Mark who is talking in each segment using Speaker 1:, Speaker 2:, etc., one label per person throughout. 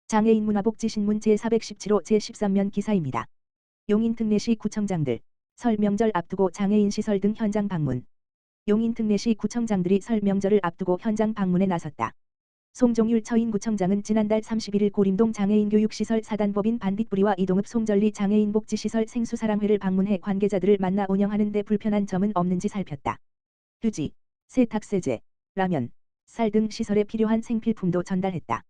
Speaker 1: 장애인 문화복지신문 제417호 제13면 기사입니다. 용인 특례시 구청장들 설 명절 앞두고 장애인 시설 등 현장 방문. 용인 특례시 구청장들이 설 명절을 앞두고 현장 방문에 나섰다. 송종율 처인구청장은 지난달 31일 고림동 장애인교육시설 사단법인 반딧불이와 이동읍 송전리 장애인복지시설 생수사랑회를 방문해 관계자들을 만나 운영하는 데 불편한 점은 없는지 살폈다. 휴지, 세탁세제, 라면, 쌀 등 시설에 필요한 생필품도 전달했다.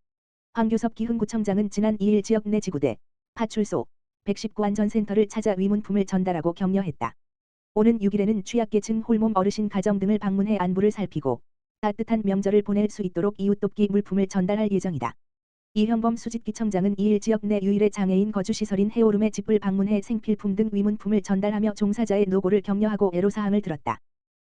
Speaker 1: 황교섭 기흥구청장은 지난 2일 지역 내 지구대, 파출소, 119 안전센터를 찾아 위문품을 전달하고 격려했다. 오는 6일에는 취약계층 홀몸 어르신 가정 등을 방문해 안부를 살피고 따뜻한 명절을 보낼 수 있도록 이웃돕기 물품을 전달할 예정이다. 이현범 수지구청장은 2일 지역 내 유일의 장애인 거주시설인 해오름의 집을 방문해 생필품 등 위문품을 전달하며 종사자의 노고를 격려하고 애로사항을 들었다.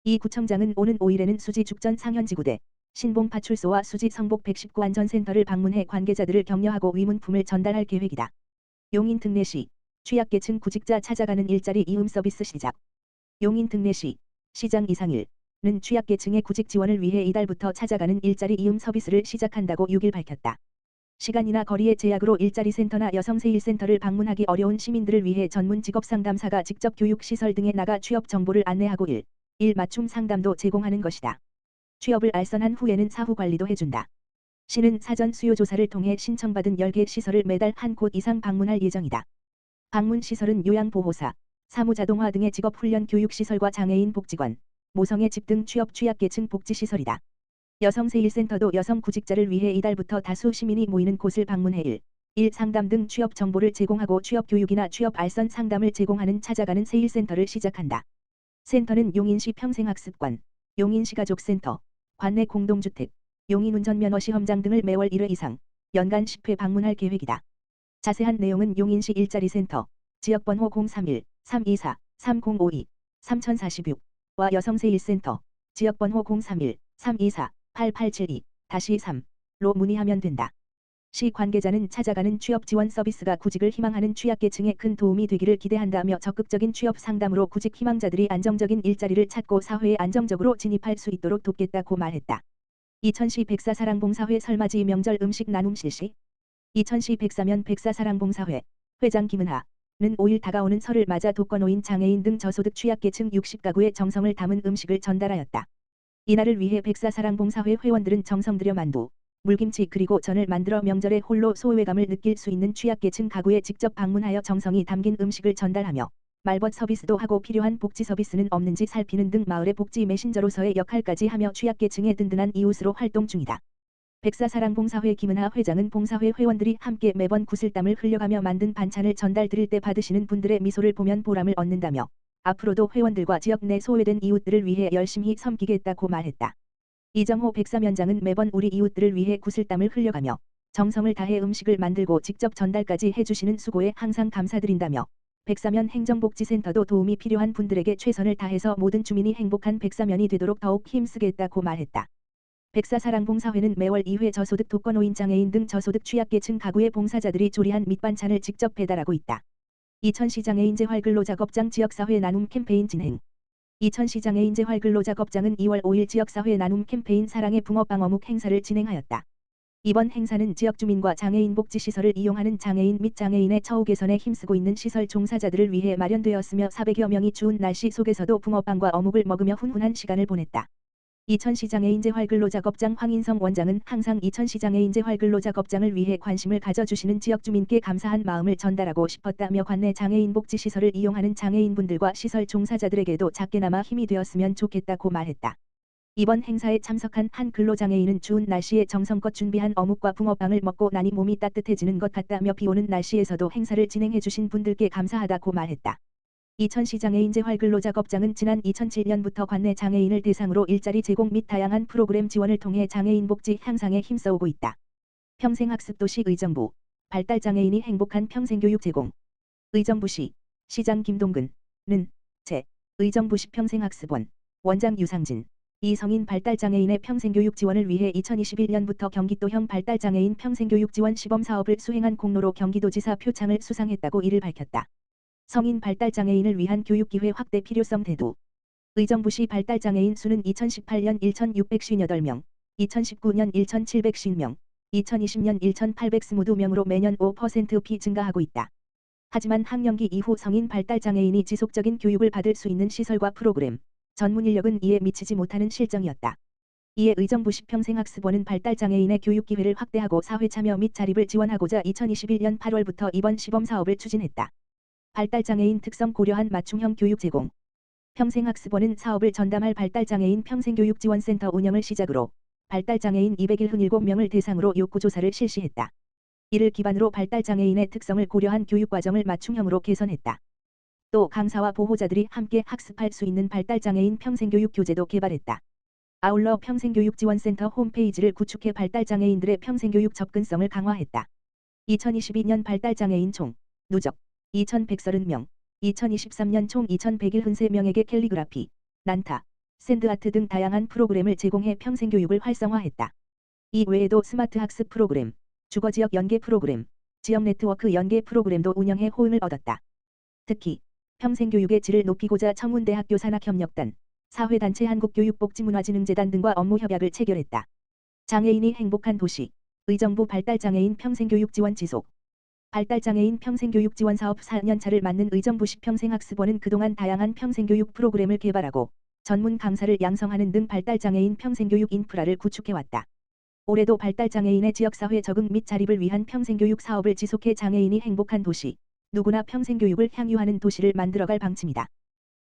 Speaker 1: 이 구청장은 오는 5일에는 수지 죽전 상현지구대, 신봉파출소와 수지 성복 119 안전센터를 방문해 관계자들을 격려하고 위문품을 전달할 계획이다. 용인 특례시 취약계층 구직자 찾아가는 일자리 이음 서비스 시작. 용인 특례시 시장 이상일은 취약계층의 구직 지원을 위해 이달부터 찾아가는 일자리 이음 서비스를 시작한다고 6일 밝혔다. 시간이나 거리의 제약으로 일자리 센터나 여성세일센터를 방문하기 어려운 시민들을 위해 전문 직업상담사가 직접 교육시설 등에 나가 취업 정보를 안내하고 일 맞춤 상담도 제공하는 것이다. 취업을 알선한 후에는 사후 관리도 해준다. 시는 사전 수요 조사를 통해 신청받은 10개 시설을 매달 한 곳 이상 방문할 예정이다. 방문 시설은 요양보호사, 사무자동화 등의 직업훈련 교육시설과 장애인 복지관, 모성애 집 등 취업 취약계층 복지시설이다. 여성세일센터도 여성 구직자를 위해 이달부터 다수 시민이 모이는 곳을 방문해 일 상담 등 취업 정보를 제공하고 취업 교육이나 취업 알선 상담을 제공하는 찾아가는 세일센터를 시작한다. 센터는 용인시 평생학습관, 용인시 가족센터, 관내 공동주택, 용인 운전면허시험장 등을 매월 1회 이상, 연간 10회 방문할 계획이다. 자세한 내용은 용인시 일자리센터, 지역번호 031-324-3052, 3046와 여성세일센터, 지역번호 031-324-8872-3로 문의하면 된다. 시 관계자는 찾아가는 취업 지원 서비스가 구직을 희망하는 취약계층에 큰 도움이 되기를 기대한다며 적극적인 취업 상담으로 구직 희망자들이 안정적인 일자리를 찾고 사회에 안정적으로 진입할 수 있도록 돕겠다고 말했다. 이천시 백사사랑봉사회 설맞이 명절 음식 나눔 실시. 이천시 백사면 백사사랑봉사회 회장 김은하는 5일 다가오는 설을 맞아 독거노인 장애인 등 저소득 취약계층 60가구의 정성을 담은 음식을 전달하였다. 이날을 위해 백사사랑봉사회 회원들은 정성 들여 만두, 물김치 그리고 전을 만들어 명절에 홀로 소외감을 느낄 수 있는 취약계층 가구에 직접 방문하여 정성이 담긴 음식을 전달하며 말벗 서비스도 하고 필요한 복지 서비스는 없는지 살피는 등 마을의 복지 메신저로서의 역할까지 하며 취약계층의 든든한 이웃으로 활동 중이다. 백사사랑봉사회 김은하 회장은 봉사회 회원들이 함께 매번 구슬땀을 흘려가며 만든 반찬을 전달 드릴 때 받으시는 분들의 미소를 보면 보람을 얻는다며 앞으로도 회원들과 지역 내 소외된 이웃들을 위해 열심히 섬기겠다고 말했다. 이정호 백사면장은 매번 우리 이웃들을 위해 구슬땀을 흘려가며 정성을 다해 음식을 만들고 직접 전달까지 해주시는 수고에 항상 감사드린다며 백사면 행정복지센터도 도움이 필요한 분들에게 최선을 다해서 모든 주민이 행복한 백사면이 되도록 더욱 힘쓰겠다고 말했다. 백사사랑봉사회는 매월 2회 저소득 독거노인 장애인 등 저소득 취약계층 가구의 봉사자들이 조리한 밑반찬을 직접 배달하고 있다. 이천시 장애인재활근로작업장 지역사회 나눔 캠페인 진행. 이천시 장애인재활근로작업장은 2월 5일 지역사회 나눔 캠페인 사랑의 붕어빵 어묵 행사를 진행하였다. 이번 행사는 지역 주민과 장애인 복지시설을 이용하는 장애인 및 장애인의 처우 개선에 힘쓰고 있는 시설 종사자들을 위해 마련되었으며 400여 명이 추운 날씨 속에서도 붕어빵과 어묵을 먹으며 훈훈한 시간을 보냈다. 이천시 장애인재활근로작업장 황인성 원장은 항상 이천시 장애인재활근로작업장을 위해 관심을 가져주시는 지역 주민께 감사한 마음을 전달하고 싶었다며 관내 장애인 복지시설을 이용하는 장애인분들과 시설 종사자들에게도 작게나마 힘이 되었으면 좋겠다고 말했다. 이번 행사에 참석한 한 근로장애인은 추운 날씨에 정성껏 준비한 어묵과 붕어빵을 먹고 나니 몸이 따뜻해지는 것 같다며 비오는 날씨에서도 행사를 진행해주신 분들께 감사하다고 말했다. 이천시 장애인재활근로작업장은 지난 2007년부터 관내 장애인을 대상으로 일자리 제공 및 다양한 프로그램 지원을 통해 장애인 복지 향상에 힘써오고 있다. 평생학습도시 의정부, 발달장애인이 행복한 평생교육 제공. 의정부시, 시장 김동근은 의정부시 평생학습원, 원장 유상진, 이성인 발달장애인의 평생교육 지원을 위해 2021년부터 경기도형 발달장애인 평생교육 지원 시범사업을 수행한 공로로 경기도지사 표창을 수상했다고 이를 밝혔다. 성인 발달장애인을 위한 교육기회 확대 필요성 대두. 의정부시 발달장애인 수는 2018년 1,658명, 2019년 1,750명, 2020년 1,822명으로 매년 5% 증가하고 있다. 하지만 학령기 이후 성인 발달장애인이 지속적인 교육을 받을 수 있는 시설과 프로그램, 전문 인력은 이에 미치지 못하는 실정이었다. 이에 의정부시 평생학습원은 발달장애인의 교육 기회를 확대하고 사회 참여 및 자립을 지원하고자 2021년 8월부터 이번 시범 사업을 추진했다. 발달장애인 특성 고려한 맞춤형 교육 제공. 평생학습원은 사업을 전담할 발달장애인 평생교육지원센터 운영을 시작으로 발달장애인 207명을 대상으로 욕구조사를 실시했다. 이를 기반으로 발달장애인의 특성을 고려한 교육과정을 맞춤형으로 개선했다. 또 강사와 보호자들이 함께 학습할 수 있는 발달장애인 평생교육 교재도 개발했다. 아울러 평생교육지원센터 홈페이지를 구축해 발달장애인들의 평생교육 접근성을 강화했다. 2022년 발달장애인 총 누적 2,130명, 2023년 총 2,173명에게 캘리그라피, 난타, 샌드아트 등 다양한 프로그램을 제공해 평생교육을 활성화했다. 이 외에도 스마트 학습 프로그램, 주거지역 연계 프로그램, 지역 네트워크 연계 프로그램도 운영해 호응을 얻었다. 특히 평생교육의 질을 높이고자 청운대학교 산학협력단, 사회단체 한국교육복지문화진흥재단 등과 업무 협약을 체결했다. 장애인이 행복한 도시, 의정부 발달장애인 평생교육 지원 지속. 발달장애인 평생교육 지원 사업 4년차를 맞는 의정부시 평생학습원은 그동안 다양한 평생교육 프로그램을 개발하고 전문 강사를 양성하는 등 발달장애인 평생교육 인프라를 구축해왔다. 올해도 발달장애인의 지역사회 적응 및 자립을 위한 평생교육 사업을 지속해 장애인이 행복한 도시, 누구나 평생교육을 향유하는 도시를 만들어갈 방침이다.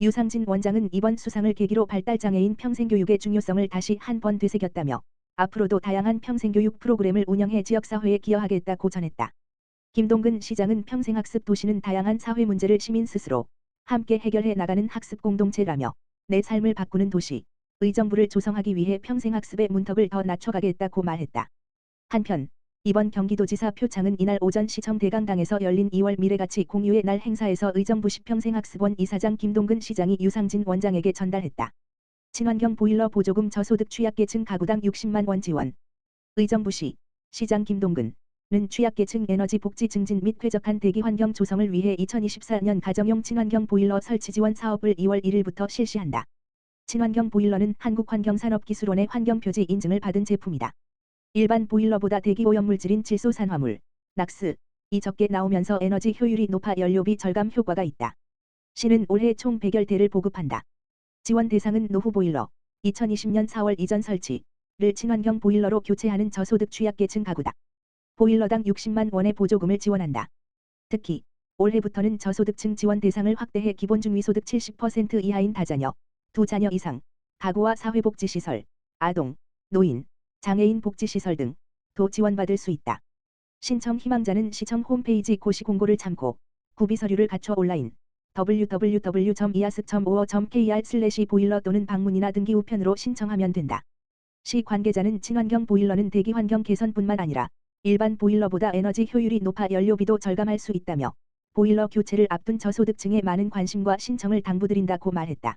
Speaker 1: 유상진 원장은 이번 수상을 계기로 발달장애인 평생교육의 중요성을 다시 한 번 되새겼다며 앞으로도 다양한 평생교육 프로그램을 운영해 지역사회에 기여하겠다고 전했다. 김동근 시장은 평생학습 도시는 다양한 사회 문제를 시민 스스로 함께 해결해 나가는 학습 공동체라며 내 삶을 바꾸는 도시, 의정부를 조성하기 위해 평생학습의 문턱을 더 낮춰가겠다고 말했다. 한편 이번 경기도지사 표창은 이날 오전 시청 대강당에서 열린 2월 미래가치 공유의 날 행사에서 의정부시 평생학습원 이사장 김동근 시장이 유상진 원장에게 전달했다. 친환경 보일러 보조금 저소득 취약계층 가구당 60만 원 지원. 의정부시 시장 김동근은 취약계층 에너지 복지 증진 및 쾌적한 대기 환경 조성을 위해 2024년 가정용 친환경 보일러 설치 지원 사업을 2월 1일부터 실시한다. 친환경 보일러는 한국환경산업기술원의 환경표지 인증을 받은 제품이다. 일반 보일러보다 대기 오염물질인 질소산화물, 낙스, 이 적게 나오면서 에너지 효율이 높아 연료비 절감 효과가 있다. 시는 올해 총 100여 대를 보급한다. 지원 대상은 노후 보일러, 2020년 4월 이전 설치를 친환경 보일러로 교체하는 저소득 취약계층 가구다. 보일러당 60만 원의 보조금을 지원한다. 특히 올해부터는 저소득층 지원 대상을 확대해 기본 중위소득 70% 이하인 다자녀, 2자녀 이상, 가구와 사회복지시설, 아동, 노인, 장애인 복지시설 등도 지원받을 수 있다. 신청 희망자는 시청 홈페이지 고시 공고를 참고 구비 서류를 갖춰 온라인 www.iasc.or.kr/보일러 또는 방문이나 등기 우편으로 신청하면 된다. 시 관계자는 친환경 보일러는 대기 환경 개선뿐만 아니라 일반 보일러보다 에너지 효율이 높아 연료비도 절감할 수 있다며 보일러 교체를 앞둔 저소득층의 많은 관심과 신청을 당부드린다고 말했다.